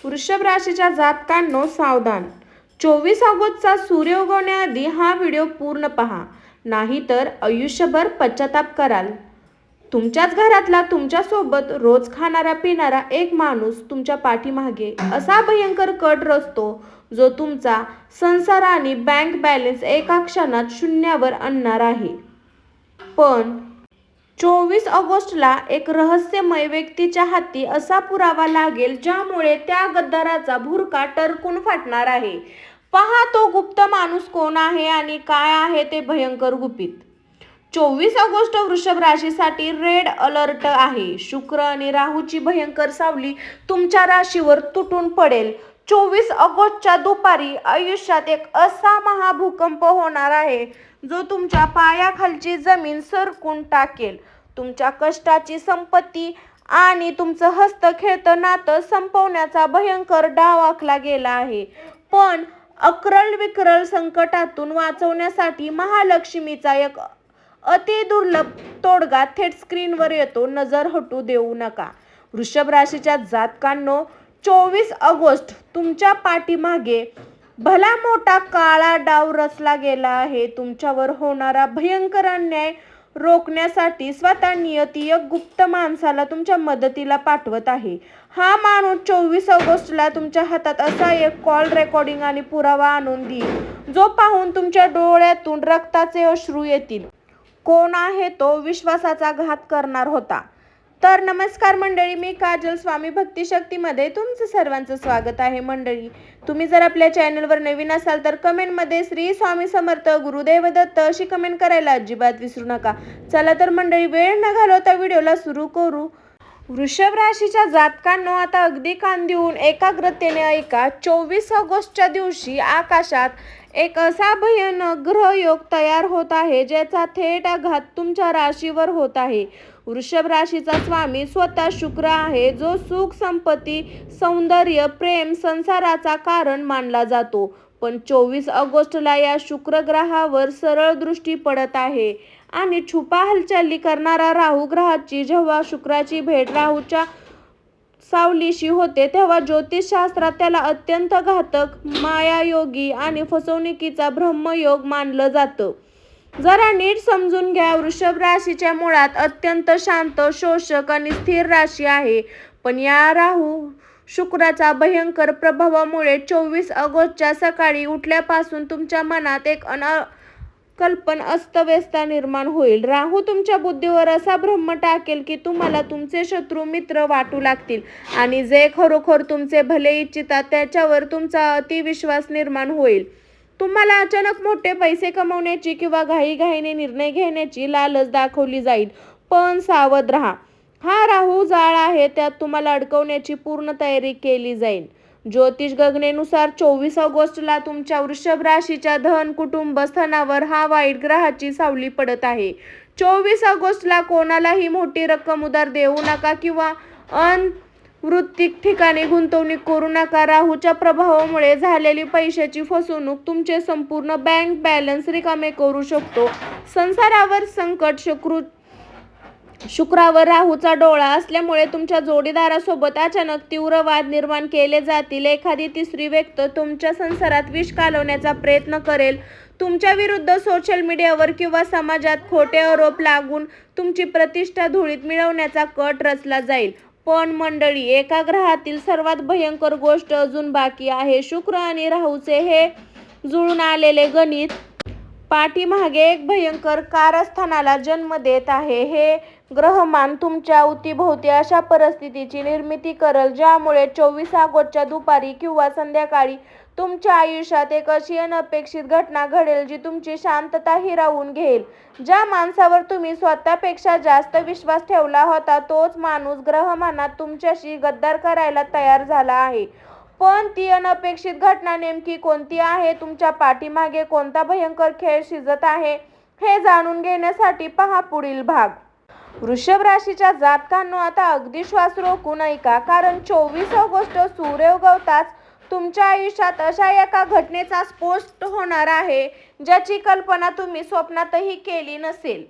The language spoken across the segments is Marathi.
वृषभ राशीच्या जातकांनो सावधान. 24 ऑगस्टचा सूर्य उगवण्याआधी हा व्हिडिओ पूर्ण पहा, नाहीतर आयुष्यभर पश्चाताप कराल. तुमच्याच घरातला, तुमच्यासोबत रोज खाणारा पिणारा एक माणूस तुमच्या पाठीमागे असा भयंकर कट रचतो, जो तुमचा संसार आणि बँक बॅलन्स एका क्षणात शून्यावर आणणार आहे. पण 24 ऑगस्टला एक रहस्यमय व्यक्तीच्या हाती असा पुरावा लागेल, ज्यामुळे त्या गद्दाराचा भुरका टरकून फाटणार आहे. पहा, तो गुप्त माणूस कोण आहे आणि काय आहे ते भयंकर गुपित. 24 ऑगस्ट वृषभ राशीसाठी रेड अलर्ट आहे. शुक्र आणि राहूची भयंकर सावली तुमच्या राशीवर तुटून पडेल. 24 ऑगस्टच्या दुपारी आयुष्यात एक असा महाभूकंप होणार आहे, जो तुमच्या पायाखालची जमीन सरकून टाकेल. तुमच्या कष्टाची संपत्ती आणि तुमचं हस्त खेळतं नातं संपवण्याचा भयंकर डाव आखला गेला आहे. पण अक्रल विक्रल संकटातून वाचवण्यासाठी महालक्ष्मीचा एक अतिदुर्लभ तोडगा थेट स्क्रीनवर येतो. नजर हटू देऊ नका. वृषभ राशीच्या जातकांनो, 24 ऑगस्ट तुमच्या पाठीमागे भला मोठा काळा डाव रचला गेला आहे. तुमच्यावर होणारा भयंकर अन्याय रोखण्यासाठी स्वतः नियती एक गुप्त माणसाला तुमच्या मदतीला पाठवत आहे. हा माणूस 24 ऑगस्टला तुमच्या हातात असा एक कॉल रेकॉर्डिंग आणि पुरावा आणून देईल, जो पाहून तुमच्या डोळ्यातून रक्ताचे अश्रू येतील. कोण आहे तो? विश्वासाचा घात करणार होता. तर नमस्कार मंडळी, मी काजल स्वामी भक्ती शक्तीमध्ये तुमचं सर्वांचं स्वागत आहे. मंडळी, तुम्ही जर आपल्या चॅनलवर नवीन असाल तर कमेंटमध्ये श्री स्वामी समर्थ गुरुदेव दत्त अशी कमेंट करायला अजिबात विसरू नका. चला तर मंडळी, वेळ न घालवता व्हिडिओला सुरू करू. वृषभ राशीच्या जातकांनो, आता अगदी कान देऊन एकाग्रतेने ऐका. 24 ऑगस्टच्या दिवशी आकाशात एक असा भयानक ग्रहयोग तयार होत आहे, ज्याचा थेट आघात तुमच्या राशीवर होत आहे. वृषभ राशीचा स्वामी स्वतः शुक्र आहे, जो सुख, संपत्ती, सौंदर्य, प्रेम, संसाराचा कारण मानला जातो. पण 24 ऑगस्टला या शुक्र ग्रहावर सरळ दृष्टी पडत आहे आणि छुपा हालचाली करणारा राहू ग्रहाची जेव्हा शुक्राची भेट राहूच्या सावलीशी होते, तेव्हा ज्योतिषशास्त्रात त्याला अत्यंत घातक, मायायोगी आणि फसवणुकीचा ब्रह्मयोग मानलं जातं. जरा नीट समजून घ्या. वृषभ राशीच्या मुळात अत्यंत शांत, शोषक आणि स्थिर राशी आहे. पण या राहू शुक्राच्या भयंकर प्रभावामुळे 24 ऑगस्टच्या सकाळी उठल्यापासून तुमच्या मनात एक कल्पन अस्तव्यस्ता निर्माण होईल. राहू तुमच्या बुद्धीवर असा भ्रम टाकेल की तुम्हाला तुमचे शत्रू मित्र वाटू लागतील आणि जे खरोखर तुमचे भले इच्छितात त्याच्यावर तुमचा अतिविश्वास निर्माण होईल. तुम्हाला अचानक मोठे पैसे कमवण्याची किंवा घाईघाईने निर्णय घेण्याची लालच दाखवली जाईल. पण सावध राहा. हा राहू जाळ आहे, त्यात तुम्हाला अडकवण्याची पूर्ण तयारी केली जाईल. ज्योतिष गणनेनुसार 24 ऑगस्टला तुमच्या वृषभ राशीच्या धन, कुटुंब स्थानावर हा वाईट ग्रहाची सावली पडत आहे. 24 ऑगस्टला कोणालाही मोठी रक्कम उधार देऊ नका किंवा वृत्तिक ठिकाणी गुंतवणूक करू नका. राहूच्या प्रभावामुळे झालेली पैशाची फसवणूक तुमचे संपूर्ण बँक बॅलन्स रिकामे करू शकतो. संसारावर संकट. शुक्रावर राहूचा डोळा असल्यामुळे तुमच्या जोडीदारासोबत अचानक तीव्र वाद निर्माण केले जातील. एखादी तिसरी व्यक्ती तुमच्या संसारात विष कालवण्याचा प्रयत्न करेल. तुमच्या विरुद्ध सोशल मीडियावर किंवा समाजात खोटे आरोप लागून तुमची प्रतिष्ठा धुळीत मिळवण्याचा कट रचला जाईल. पण मंडळी, एका ग्रहातील सर्वात भयंकर गोष्ट अजून बाकी आहे. शुक्र आणि राहूचे हे जुळून आलेले गणित पाठीमागे एक भयंकर कारस्थानाला जन्म देत आहे. हे ग्रहमान तुमच्या अवतीभोवती अशा परिस्थितीची निर्मिती करेल, ज्यामुळे 24 ऑगस्टच्या दुपारी किंवा संध्याकाळी तुमच्या आयुष्यात एक अशी अनपेक्षित घटना घडेल, जी तुमची शांतता हिरावून घेईल. ज्या माणसावर तुम्ही स्वतःपेक्षा जास्त विश्वास ठेवला होता, तोच माणूस ग्रहमानात तुमच्याशी गद्दार करायला तयार झाला आहे. पण ती अनपेक्षित घटना नेमकी कोणती आहे? तुमच्या पाठीमागे कोणता भयंकर खेळ शिजत आहे? हे जाणून घेण्यासाठी पहा पुढील भाग. वृषभ राशीच्या जातकांनो, आता अगदी श्वास रोखून ऐका, कारण 24 ऑगस्ट सूर्य उगवताच तुमच्या आयुष्यात अशा एका घटनेचा स्फोट होणार आहे, ज्याची कल्पना तुम्ही स्वप्नातही केली नसेल.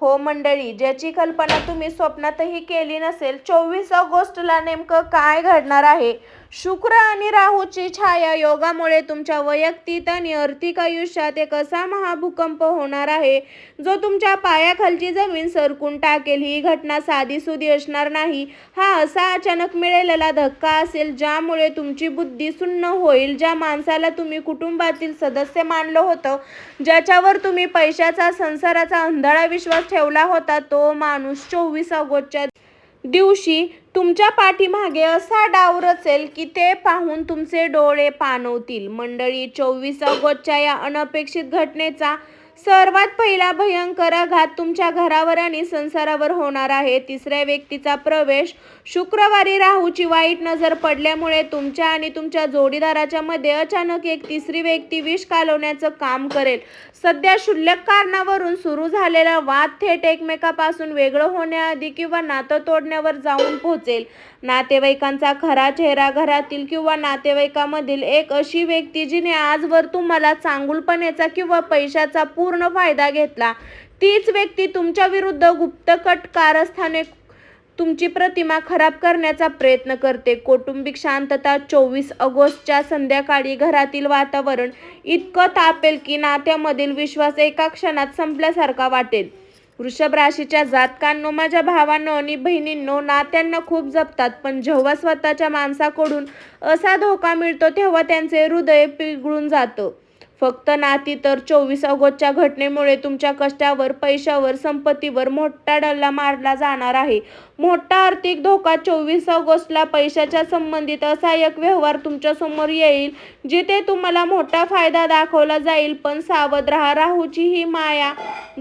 हो मंडळी, ज्याची कल्पना तुम्ही स्वप्नातही केली नसेल. 24 ऑगस्टला नेमकं काय घडणार आहे? शुक्र आणि राहूची छाया योगामुळे तुमच्या वैयक्तिक आणि आर्थिक आयुष्यात एक असा महाभूकंप होणार आहे जो तुमच्या पायाखालची जमीन सरकून टाकेल. ही घटना साधीसुधी असणार नाही. हा असा अचानक मिळालेला धक्का असेल ज्यामुळे तुमची बुद्धी सुन्न होईल. ज्या माणसाला तुम्ही कुटुंबातील सदस्य मानलं होतं, ज्याच्यावर तुम्ही पैशाचा, संसाराचा अंधारा विश्वास ठेवला होता, तो माणूस 24 ऑगस्टच्या दिवशी तुमच्या पाठीमागे असा डाव रचेल की ते पाहून तुमचे डोळे पाणवतील. मंडळी, 24 ऑगस्टच्या या अनपेक्षित घटनेचा सर्वात पहिला भयंकर आघात तुमच्या घरावर आणि संसारावर होणार आहे. तिसऱ्या व्यक्तीचा प्रवेश. शुक्रवारी राहूची वाईट नजर पडल्यामुळे तुमच्या आणि तुमच्या जोडीदाराच्या मध्ये अचानक एक तिसरी व्यक्ती विष कालवण्याचं काम करेल. सध्या क्षुल्लक कारणावरून सुरू झालेला वाद थेट एकमेकापासून वेगळं होण्याआधी किंवा नातं तोडण्यावर जाऊन पोहोचेल. नातेवाईकांचा खरा चेहरा. घरातील किंवा नातेवाईकामधील एक अशी व्यक्ती जिने आजवर तुम्हाला चांगुलपणाचा किंवा पैशाचा पूर्ण फायदा घेतला, तीच व्यक्ती तुमच्या विरुद्ध गुप्तकट कारस्थाने तुमची प्रतिमा खराब करण्याचा प्रयत्न करते. कौटुंबिक शांतता. 24 ऑगस्टच्या संध्याकाळी घरातील वातावरण इतकं तापेल की नात्यामधील विश्वास एका क्षणात संपल्यासारखा वाटेल. वृषभ राशीच्या जातकांनो, माझ्या भावांनो आणि बहिणींनो, नात्यांना खूप जपतात, पण जेव्हा स्वतःच्या माणसाकडून असा धोका मिळतो तेव्हा त्यांचे हृदय पिघळून जातं. फक्त नाती तर 24 ऑगस्टच्या घटनेमुळे तुमच्या कष्टावर, पैशावर, संपत्तीवर मोठा डल्ला मारला जाणार आहे. मोठा आर्थिक धोका. 24 ऑगस्टला पैशाच्या संबंधित असा एक व्यवहार तुमच्या समोर येईल जिथे तुम्हाला मोठा फायदा दाखवला जाईल, पण सावध राहा. राहूची ही माया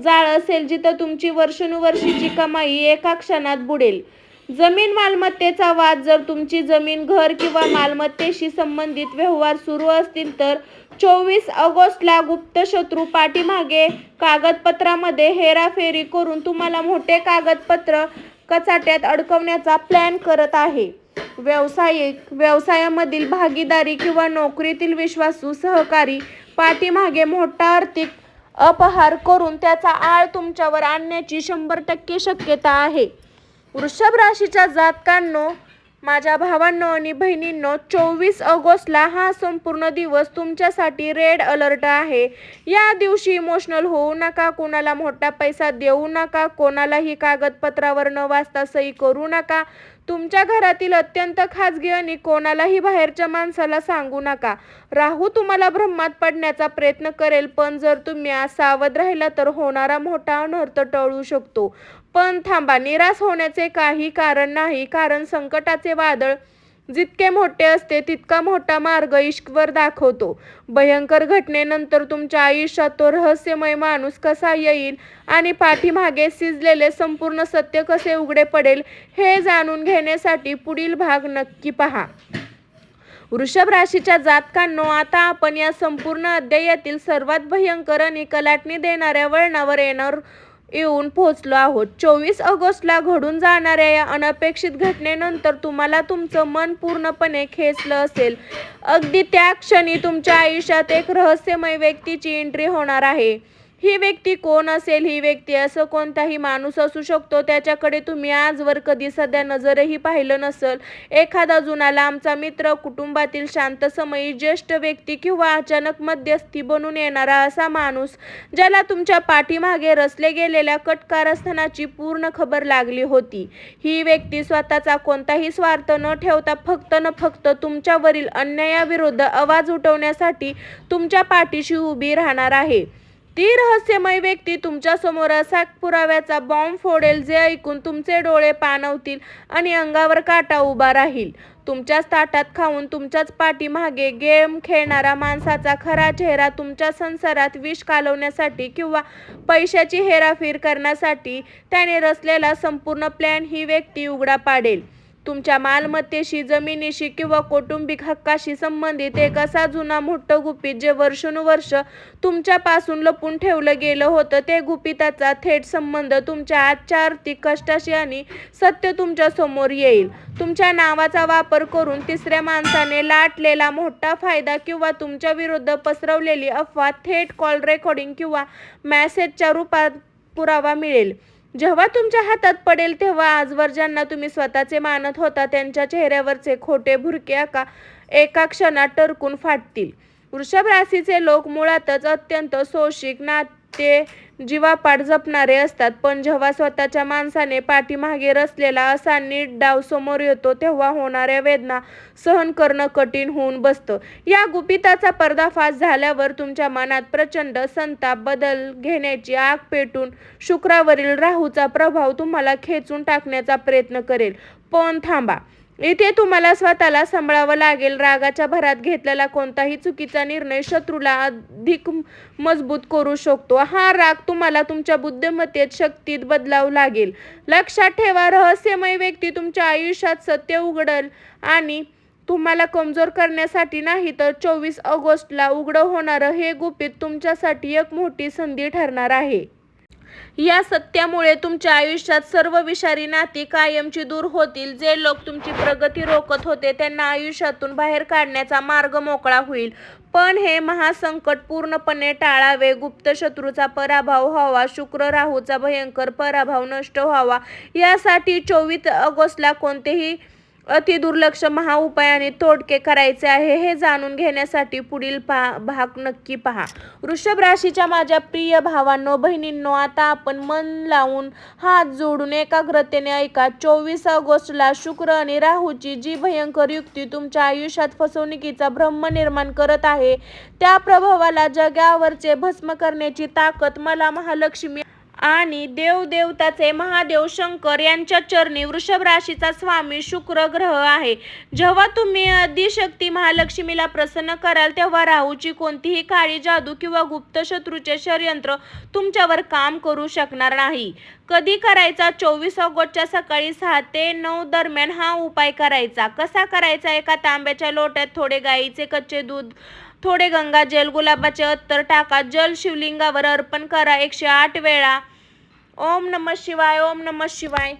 जाळ असेल जिथं तुमची वर्षानुवर्षीची कमाई एका क्षणात बुडेल. जमीन मालमत्तेचा वाद. जर तुमची जमीन, घर किंवा मालमत्तेशी संबंधित व्यवहार सुरू असतील तर 24 ऑगस्टला गुप्त शत्रू पाठीमागे कागदपत्रामध्ये हेराफेरी करून तुम्हाला मोठे कागदपत्र कचाट्यात अडकवण्याचा प्लॅन करत आहे. व्यवसायामधील भागीदारी किंवा नोकरीतील विश्वासू सहकारी पाठीमागे मोठा आर्थिक अपहार करून त्याचा आळ तुमच्यावर आणण्याची 100% शक्यता आहे. वृषभ राशीच्या जातकांनो, माझ्या भावांनो आणि बहिणींनो, 24 ऑगस्टला हा संपूर्ण दिवस तुमच्यासाठी रेड अलर्ट आहे. या दिवशी इमोशनल होऊ नका, कोणाला मोठा पैसा देऊ नका, कोणालाही कागदपत्रावर न वाचता सही करू नका. तुमच्या घरातील अत्यंत खाजगी आणि कोणालाही बाहेरच्या माणसाला सांगू नका. राहू तुम्हाला भ्रमात पडण्याचा प्रयत्न करेल, पण जर तुम्ही सावध राहिला तर होणारा मोठा अनर्थ टळू शकतो. पण थांबा, निराश होण्याचे काही कारण नाही, कारण संकटाचे वादळ जितके मोठे असते तितका मोठा मार्ग ईश्वर दाखवतो. भयंकर घटनेनंतर तुमच्या आयुष्यात तो रहस्यमय माणूस कसा येईल आणि पाठीमागे शिजलेले संपूर्ण सत्य कसे उघडे पडेल हे जाणून घेण्यासाठी पुढील भाग नक्की पहा. वृषभ राशीच्या जातकांनो, आता आपण या संपूर्ण अध्यायातील सर्वात भयंकर आणि कलाटणी देणाऱ्या वळणावर येऊन पोहोचलो आहोत. 24 ऑगस्टला घडून जाणाऱ्या या अनपेक्षित घटनेनंतर तुम्हाला तुमचं मन पूर्णपणे खेचलं असेल. अगदी त्या क्षणी तुमच्या आयुष्यात एक रहस्यमय व्यक्तीची एंट्री होणार आहे. ही व्यक्ती कोण असेल? ही व्यक्ती असं कोणताही माणूस असू शकतो त्याच्याकडे तुम्ही आजवर कधी सध्या नजरही पाहिलं नसेल. एखादा जुना लांबचा मित्र, कुटुंबातील शांतसमयी ज्येष्ठ व्यक्ती किंवा अचानक मध्यस्थी बनून येणारा असा माणूस ज्याला तुमच्या पाठीमागे रचले गेलेल्या कटकारस्थानाची पूर्ण खबर लागली होती. ही व्यक्ती स्वतःचा कोणताही स्वार्थ न ठेवता फक्त तुमच्यावरील अन्यायाविरुद्ध आवाज उठवण्यासाठी तुमच्या पाठीशी उभी राहणार आहे. ती रहस्यमय व्यक्ती तुमच्या समोर असा पुराव्याचा बॉम्ब फोडेल जे ऐकून तुमचे डोळे पाणवतील आणि अंगावर काटा उभा राहील. तुमच्याच ताटात खाऊन तुमच्याच पाठीमागे गेम खेळणारा माणसाचा खरा चेहरा तुमच्या संसारात विष कालवण्यासाठी किंवा पैशाची हेराफेर करण्यासाठी त्याने रचलेला संपूर्ण प्लॅन ही व्यक्ती उघडा पाडेल. तुमच्या मालमत्तेशी, जमिनीशी किंवा कौटुंबिक हक्काशी संबंधित एक असा जुना मोठं गुपित जे वर्षानुवर्ष तुमच्यापासून लपून ठेवलं गेलं होतं. ते गुपिताचा थेट संबंध तुमच्या आजच्या आर्थिक कष्टाशी आणि सत्य तुमच्या समोर येईल. तुमच्या नावाचा वापर करून तिसऱ्या माणसाने लाटलेला मोठा फायदा किंवा तुमच्या विरुद्ध पसरवलेली अफवा थेट कॉल रेकॉर्डिंग किंवा मेसेजच्या रूपात पुरावा मिळेल. जेव्हा तुमच्या हातात पडेल तेव्हा आजवर ज्यांना तुम्ही स्वतःचे मानत होता त्यांच्या चेहऱ्यावरचे खोटे भुरके एका क्षणात टरकून फाटतील. वृषभ राशीचे लोक मुळातच अत्यंत सोशिक, नाते जीवापाड जपणारे असतात. पण जेव्हा स्वतःच्या माणसाने पाठीमागे रचलेला असा नीट डाव समोर येतो तेव्हा होणाऱ्या वेदना सहन करणं कठीण होऊन बसतं. या गुपिताचा पर्दाफाश झाल्यावर तुमच्या मनात प्रचंड संताप, बदल घेण्याची आग पेटून शुक्रावरील राहूचा प्रभाव तुम्हाला खेचून टाकण्याचा प्रयत्न करेल. पण थांबा, इथे तुम्हाला स्वतःला सांभाळावं लागेल. रागाच्या भरात घेतलेला कोणताही चुकीचा निर्णय शत्रूला अधिक मजबूत करू शकतो. हा राग तुम्हाला तुमच्या बुद्धिमत्तेत, शक्तीत बदलावं लागेल. लक्षात ठेवा, रहस्यमय व्यक्ती तुमच्या आयुष्यात सत्य उघडेल आणि तुम्हाला कमजोर करण्यासाठी नाही तर 24 ऑगस्टला उघड होणारं हे गुपित तुमच्यासाठी एक मोठी संधी ठरणार आहे. या सत्यामुळे तुमच्या आयुष्यात सर्व विषारी नाती कायमची दूर होतील. जे लोक तुमची प्रगती रोखत होते त्यांना आयुष्यातून बाहेर काढण्याचा मार्ग मोकळा होईल. पण हे महासंकट पूर्णपणे टाळावे, गुप्त शत्रूचा पराभव व्हावा, शुक्र राहूचा भयंकर पराभव नष्ट व्हावा, यासाठी 24 ऑगस्टला कोणतेही अतिदुर्लक्ष महाउपाय आणि तोडके करायचे आहे हे जाणून घेण्यासाठी पुढील भाग नक्की पहा. वृषभ राशीच्या माझ्या प्रिय भावांनो, बहिणींनो, आता आपण मन लावून हात जोडून एकाग्रतेने ऐका. 24 ऑगस्टला शुक्र आणि राहूची जी भयंकर युक्ती तुमच्या आयुष्यात फसवणुकीचा भ्रम निर्माण करत आहे त्या प्रभावाला जगावरचे भस्म करण्याची ताकद मला महालक्ष्मी आणि देवदेवताचे महादेव शंकर यांच्या चरणी वृषभ राशीचा स्वामी शुक्र ग्रह आहे. जेव्हा तुम्ही आदिशक्ती महालक्ष्मीला प्रसन्न कराल तेव्हा राहूची कोणतीही काळी जादू किंवा गुप्त शत्रूचे षडयंत्र तुमच्यावर काम करू शकणार नाही. कधी करायचा? 24 ऑगस्टच्या सकाळी 6 ते 9 दरम्यान हा उपाय करायचा. कसा करायचा? एका तांब्याच्या लोट्यात थोडे गाईचे कच्चे दूध, थोडे गंगाजल, गुलाबाचे अत्तर टाका. जल शिवलिंगावर अर्पण करा. 108 वेळा ओम नमः शिवाय, ओम नमः शिवाय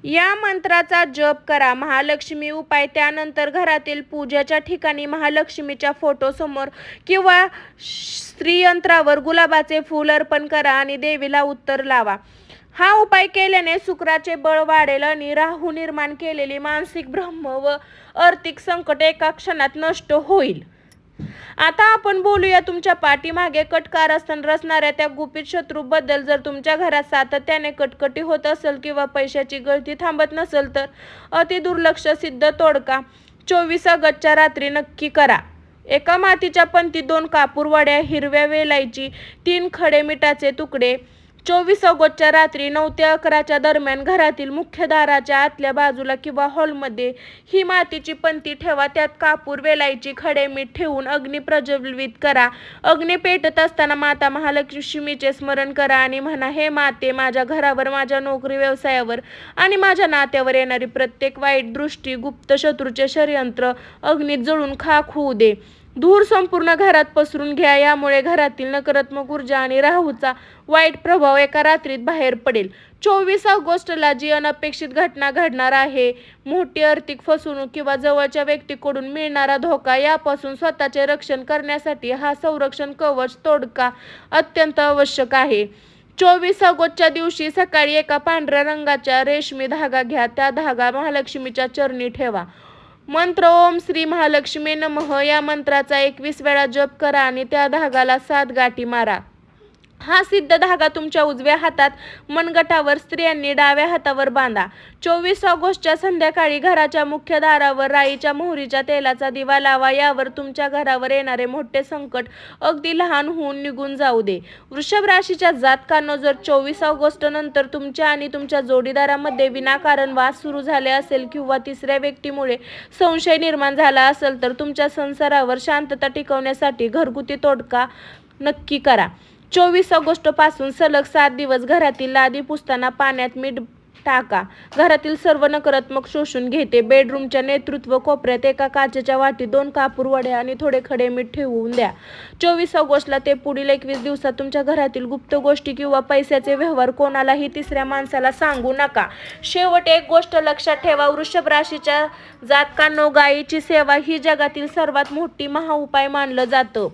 या मंत्राचा जप करा. महालक्ष्मी उपाय. त्यानंतर घरातील पूजेच्या ठिकाणी महालक्ष्मीच्या फोटो समोर किंवा श्रीयंत्रावर गुलाबाचे फूल अर्पण करा आणि देवीला उत्तर लावा. हा उपाय केल्याने शुक्राचे बळ वाढेल आणि राहू निर्माण केलेली मानसिक भ्रम व आर्थिक संकट एका क्षणात नष्ट होईल. आता आपण बोलूया तुमच्या पाठीमागे कटकार रचणाऱ्या त्या गुपित शत्रूबद्दल. जर तुमच्या घरात सातत्याने कटकटी होत असेल किंवा पैशाची गळती थांबत नसेल तर अतिदुर्लक्ष सिद्ध तोडगा 24 ऑगस्टच्या रात्री नक्की करा. एका मातीच्या पंतीत 2 कापूर वड्या, हिरव्या वेलायची, 3 खडे मिठाचे तुकडे. 24 ऑगस्टच्या रात्री 9 ते 11च्या दरम्यान घरातील मुख्य दाराच्या आतल्या बाजूला किंवा हॉलमध्ये ही मातीची पंती ठेवा. त्यात कापूर, वेलायची, खडे मीठ ठेवून अग्नी प्रज्वलित करा. अग्नी पेटत असताना माता महालक्ष्मीचे स्मरण करा आणि म्हणा, हे माते, माझ्या घरावर, माझ्या नोकरी व्यवसायावर आणि माझ्या नात्यावर येणारी प्रत्येक वाईट दृष्टी, गुप्त शत्रूचे षडयंत्र अग्नीत जळून खाक होऊ दे. धूर संपूर्ण घरात पसरून घ्या. यामुळे घरातील नकारात्मक ऊर्जा आणि राहूचा वाईट प्रभाव एका रात्रीत बाहेर पडेल. 24 ऑगस्टला जी अनपेक्षित घटना घडणार आहे, मोठी आर्थिक फसवणूक किंवा जवळच्या व्यक्तीकडून मिळणारा धोका, यापासून स्वतःचे रक्षण करण्यासाठी हा संरक्षण कवच तोडगा अत्यंत आवश्यक आहे. 24 ऑगस्टच्या दिवशी सकाळी एका पांढऱ्या रंगाचा रेशमी धागा घ्या. त्या धागा महालक्ष्मीच्या चरणी ठेवा. मंत्र ओम श्री महालक्ष्मी नमः या मंत्राचा 21 वेळा जप करा आणि त्या धागाला 7 गाठी मारा. हा सिद्ध धागा तुमच्या उजव्या हातात मनगटावर, स्त्रियांनी डाव्या हातावर बांधा. 24 ऑगस्टच्या संध्याकाळी घराच्या मुख्य दारावर राईच्या मोहरीच्या तेलाचा दिवा लावा. यावर तुमच्या घरावर येणारे मोठे संकट अगदी लहान होऊन निघून जाऊ दे. वृषभ राशीच्या जातकांनो, जर 24 ऑगस्ट नंतर तुमच्या आणि तुमच्या जोडीदारामध्ये विनाकारण वाद सुरू झाले असेल किंवा तिसऱ्या व्यक्तीमुळे संशय निर्माण झाला असेल तर तुमच्या संसारावर शांतता टिकवण्यासाठी घरगुती तोडगा नक्की करा. 24 ऑगस्ट पासून सलग 7 दिवस घरातील लादी पुसताना पाण्यात मीठ टाका. घरातील सर्व नकारात्मक शोषून घेते. बेडरूमच्या नेतृत्व कोपऱ्यात एका काचेच्या वाटीत 2 कापूर वड्या आणि थोडे खडे मीठ ठेवून द्या. 24 ऑगस्टला ते पुढील 21 दिवसात तुमच्या घरातील गुप्त गोष्टी किंवा पैशाचे व्यवहार कोणालाही तिसऱ्या माणसाला सांगू नका. शेवट एक गोष्ट लक्षात ठेवा, वृषभ राशीच्या जातकांनो, गायीची सेवा ही जगातील सर्वात मोठी महाउपाय मानलं जातं.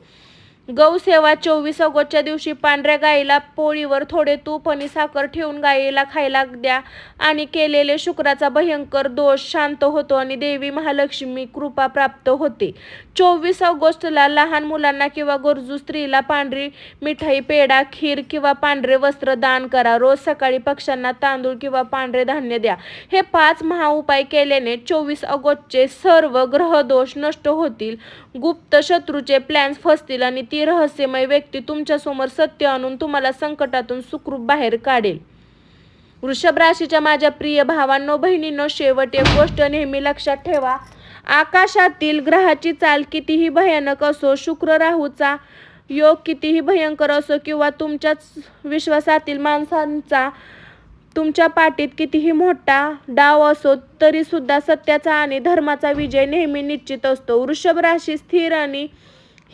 गौसेवा 24 ऑगस्टच्या दिवशी पांढऱ्या गाईला पोळीवर थोडे तूप आणि साखर ठेवून गाईला खायला द्या आणि केलेले शुक्राचा भयंकर दोष शांत होतो आणि देवी महालक्ष्मी कृपा प्राप्त होते. 24 ऑगस्टला लहान मुलांना किंवा गरजू स्त्रीला पांढरी मिठाई, पेढा, खीर किंवा पांढरे वस्त्र दान करा. रोज सकाळी पक्ष्यांना तांदूळ किंवा पांढरे धान्य द्या. हे 5 महाउपाय केल्याने 24 ऑगस्टचे सर्व ग्रहदोष नष्ट होतील, गुप्त शत्रूचे प्लॅन्स फसतील आणि ती रहस्यमय व्यक्ती तुमच्यासमोर सत्य आणून तुम्हाला संकटातून सुखरूप बाहेर काढेल. वृषभ राशीच्या माझ्या प्रिय भावांनो, बहिणींनो, शेवट एक गोष्ट नेहमी लक्षात ठेवा. आकाशातील ग्रहाची चाल कितीही भयानक असो, शुक्र राहूचा योग कितीही भयंकर असो किंवा तुमच्याच विश्वासातील माणसांचा तुमच्या पाठीत कितीही मोठा डाव असो, तरी सुद्धा सत्याचा आणि धर्माचा विजय नेहमी निश्चित असतो. वृषभ राशी स्थिर आणि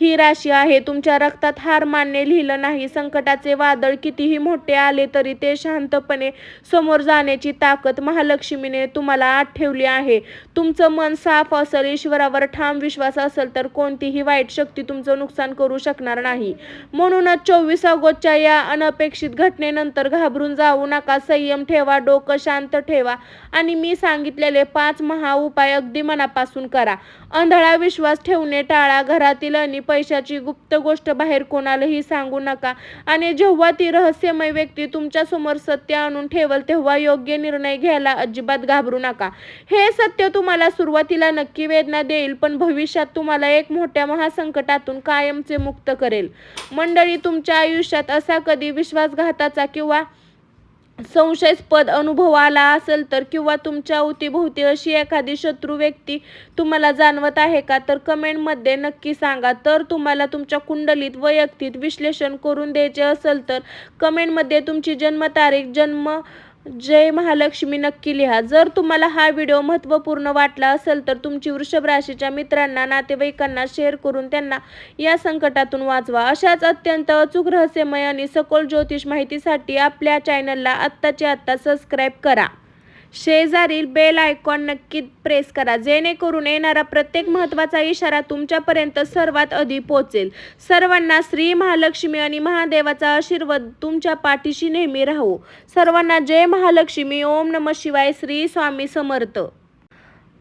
ही राशी आहे. तुमच्या रक्तात हार मानणे लिहिलं नाही. संकटाचे वादळ कितीही मोठे आले तरी ते शांतपणे समोर जाण्याची ताकद महालक्ष्मीने तुम्हाला आत ठेवली आहे. तुमचं मन साफ असेल, ईश्वरावर ठाम विश्वास असेल तर कोणतीही वाईट शक्ती तुमचं नुकसान करू शकणार नाही. म्हणूनच 24 ऑगस्टच्या या अनपेक्षित घटनेनंतर घाबरून जाऊ नका. संयम ठेवा, डोकं शांत ठेवा आणि मी सांगितलेले 5 महाउपाय अगदी मनापासून करा. आंधळा विश्वास ठेवणे टाळा. घरातील आणि पैशाची गुप्त गोष्ट बाहेर कोणालाही सांगू नका आणि जेव्हा ती रहस्यमय व्यक्ती तुमच्या समोर सत्य आणून ठेवल तेव्हा योग्य निर्णय घ्यायला अजिबात घाबरू नका. हे सत्य तुम्हाला सुरुवातीला नक्की वेदना देईल, पण भविष्यात तुम्हाला एक मोठ्या महासंकटातून कायमचे मुक्त करेल. मंडळी, तुमच्या आयुष्यात असा कधी विश्वासघाताचा किंवा संशयास्पद अनुभव आला असेल तर किंवा तुमच्या अवतीभोवती अशी एखादी शत्रू व्यक्ती तुम्हाला जाणवत आहे का, तर कमेंटमध्ये नक्की सांगा. तर तुम्हाला तुमच्या कुंडलीत वैयक्तिक विश्लेषण करून द्यायचे असेल तर कमेंटमध्ये तुमची जन्मतारीख, जन्म, जय महालक्ष्मी नक्की लिहा. जर तुम्हाला हा व्हिडिओ महत्त्वपूर्ण वाटला असेल तर तुमची वृषभ राशीच्या मित्रांना, नातेवाईकांना शेअर करून त्यांना या संकटातून वाचवा. अशाच अत्यंत अचूक, रहस्यमय आणि सखोल ज्योतिष माहितीसाठी आपल्या चॅनलला आत्ताच्या आत्ता सबस्क्राईब करा. शेजारील बेल आयकॉन नक्की प्रेस करा, जेणेकरून येणारा प्रत्येक महत्त्वाचा इशारा तुमच्यापर्यंत सर्वात आधी पोहोचेल. सर्वांना श्री महालक्ष्मी आणि महादेवाचा आशीर्वाद तुमच्या पाठीशी नेहमी राहो. सर्वांना जय महालक्ष्मी. ओम नमः शिवाय. श्री स्वामी समर्थ.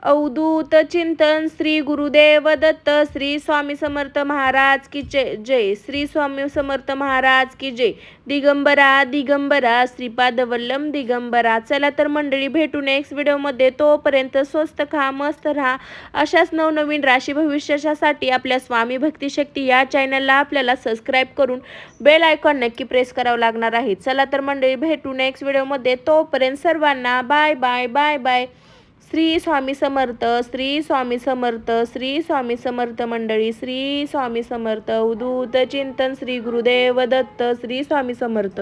अवधूत चिंतन. श्री गुरुदेव दत्त. श्री स्वामी समर्थ महाराज की जय. श्री स्वामी समर्थ महाराज की जय. दिगंबरा दिगंबरा श्रीपाद वल्लम दिगंबरा. चला तर मंडळी, भेटू नेक्स्ट व्हिडिओमध्ये. तोपर्यंत स्वस्त खा, मस्त राहा. अशाच नवनवीन राशी भविष्यासाठी आपल्या स्वामी भक्ती शक्ती या चॅनलला आपल्याला सबस्क्राईब करून बेल आयकॉन नक्की प्रेस करावं लागणार आहे. चला तर मंडळी, भेटू नेक्स्ट व्हिडिओमध्ये. तोपर्यंत सर्वांना bye bye bye bye. Shri Swami Samarth. Shri Swami Samarth. Shri Swami Samarth मंडळी. श्री स्वामी समर्थ. अवधूत चिंतन. श्री गुरुदेव दत्त. श्री स्वामी समर्थ.